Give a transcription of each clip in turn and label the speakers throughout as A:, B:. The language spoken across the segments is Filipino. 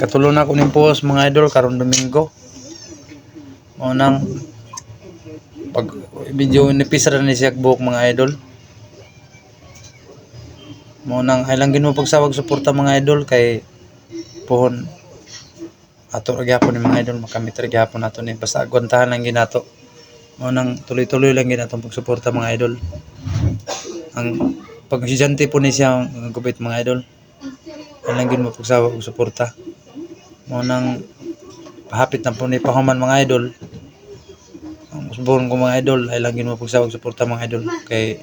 A: Katulong na ko ning post mga idol karon Domingo. Mo nang pag video ni pisara ni siya buhok mga idol. Mo nang ay lang gid mo pagsawag suporta mga idol kay pohon ato ra gyapon ni mga idol makamit ra gyapon nato ni basta agwantahan lang gid nato. Mo nang tuloy-tuloy lang gid atong pagsuporta mga idol. Ang pag-estudyante po ni siya ang gupit mga idol. Ay lang gid mo pagsawag og suporta. Mo nang hapit na po ni pahuman mga idol. Ang usbon ko mga idol ay lang gid mo pagsawag suporta mga idol kay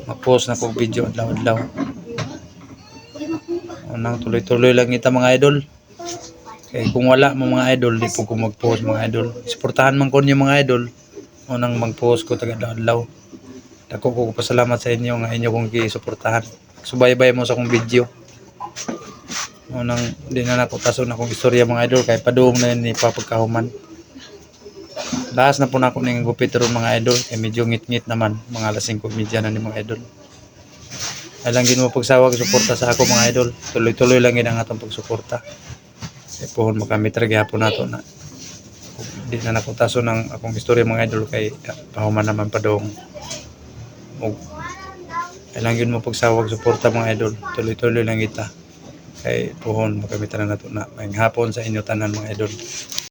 A: mag-post na ko video adlaw-adlaw. Nang tuloy-tuloy lang kita mga idol. Kay kung wala mo mga idol, di po ko mag-post mga idol. Suportahan man ko niyo mga idol. Nang mag-post ko tagad adlaw. Dako ko pasalamat sa inyo nga inyo kong gi-suportahan. Subaybay mo sa akong video. Nang di na nako tason akong istorya mga idol kay padung na ni papagkahuman. Laas na po na ako ning gupit ron mga idol kay medyo ngit-ngit naman mga 5:30 na ni mga idol. Ay lang gid mo pagsawag suporta sa ako mga idol. Tuloy-tuloy lang gid ang atong pagsuporta. Kay pohon makamit ra gyapon nato na. Di na nako tason ang akong istorya mga idol kay pahuman naman padung. Og ay lang gid mo pagsawag suporta mga idol. Tuloy-tuloy lang kita. Kay pohon makamit ra nato na. Maayong hapon sa inyo tanan mga idol.